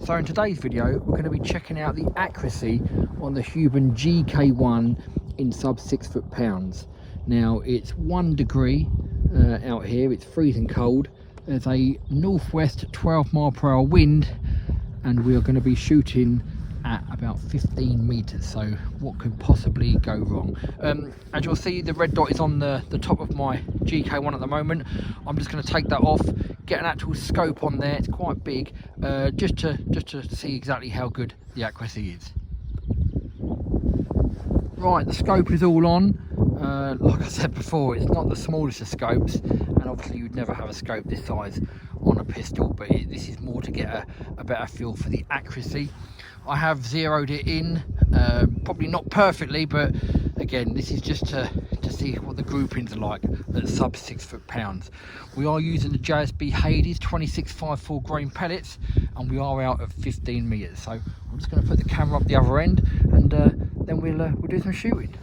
So in today's video we're going to be checking out the accuracy on the Huben GK1 in sub 6 foot-pounds. Now it's 1 degree out here, it's freezing cold, there's a northwest 12 mph wind, and we are going to be shooting at about 15 meters. So what could possibly go wrong? As you'll see, the red dot is on the top of my GK1 at the moment. I'm just going to take that off, get an actual scope on there. It's quite big, just to see exactly how good the accuracy is. Right, the scope is all on. Like I said before, it's not the smallest of scopes, and obviously you'd never have a scope this size on a pistol, but this is more to get a better feel for the accuracy. I have zeroed it in, probably not perfectly, but again, this is just to see what the groupings are like at sub 6 foot-pounds. We are using the JSB Hades 2654 grain pellets, and we are out at 15 meters. So I'm just going to put the camera up the other end, and then we'll do some shooting.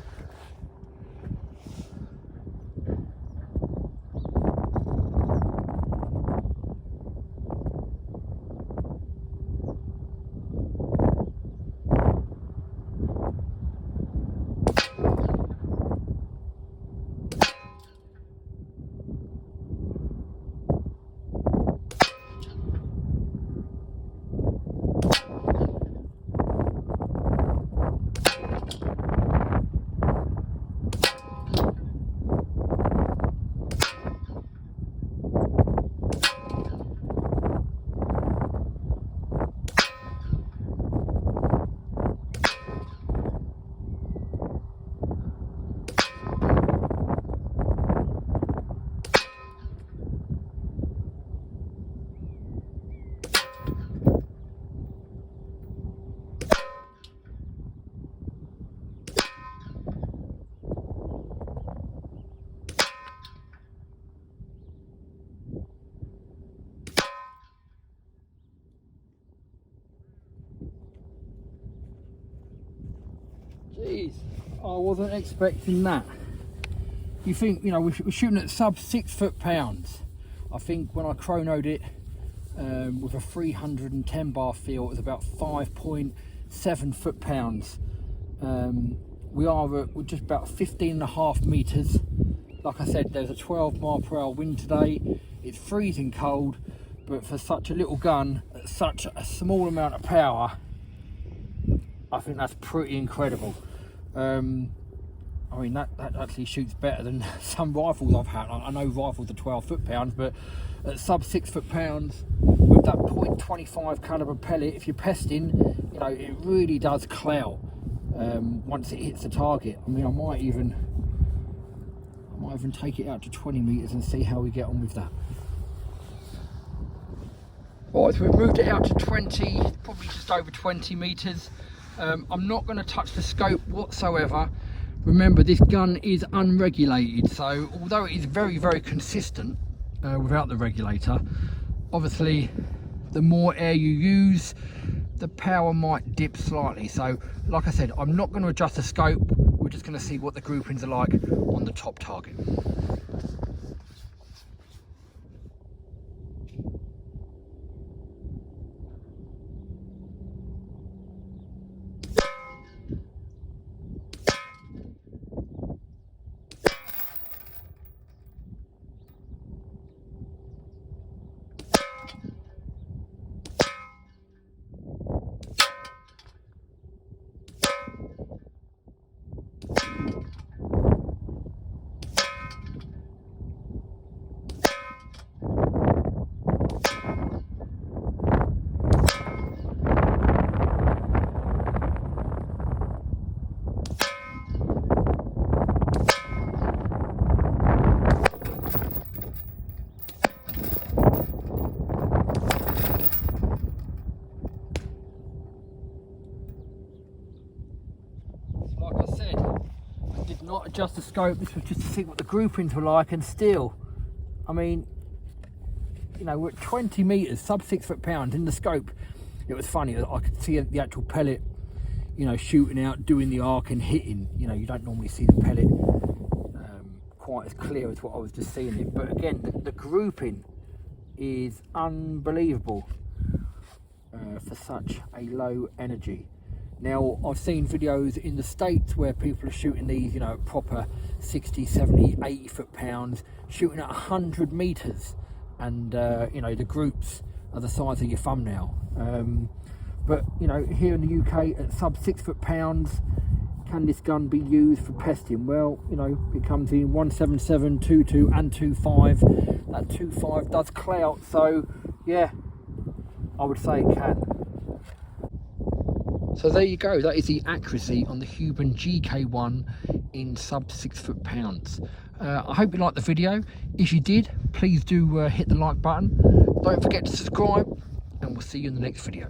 Jeez, I wasn't expecting that. You think, you know, we're shooting at sub 6 foot-pounds. I think when I chronoed it with a 310 bar feel, it was about 5.7 foot-pounds. We're just about 15.5 meters. Like I said, there's a 12 mph wind today. It's freezing cold, but for such a little gun at such a small amount of power, I think that's pretty incredible. I mean, that actually shoots better than some rifles I've had. I know rifles are 12 foot-pounds, but at sub 6 foot-pounds with that .25 calibre pellet, if you're pesting, you know, it really does clout once it hits the target. I mean, I might even take it out to 20 meters and see how we get on with that. Right, so we've moved it out to 20, probably just over 20 meters. I'm not going to touch the scope whatsoever. Remember, this gun is unregulated, so although it is very, very consistent without the regulator, obviously the more air you use, the power might dip slightly. So like I said, I'm not going to adjust the scope. We're just going to see what the groupings are like on the top target. Not adjust the scope, this was just to see what the groupings were like, and still, I mean, you know, we're at 20 meters, sub 6 foot-pounds in the scope. It was funny, I could see the actual pellet, you know, shooting out, doing the arc and hitting. You know, you don't normally see the pellet quite as clear as what I was just seeing it. But again, the grouping is unbelievable for such a low energy. Now, I've seen videos in the States where people are shooting these, you know, proper 60, 70, 80 foot-pounds, shooting at 100 meters, and you know, the groups are the size of your thumbnail. But you know, here in the UK at sub 6 foot-pounds, can this gun be used for pesting? Well, you know, it comes in 177, 22 and 25. That 25 does clout, so yeah, I would say it can. So there you go, that is the accuracy on the Huben GK1 in sub 6 foot-pounds. I hope you liked the video. If you did, please do hit the like button. Don't forget to subscribe, and we'll see you in the next video.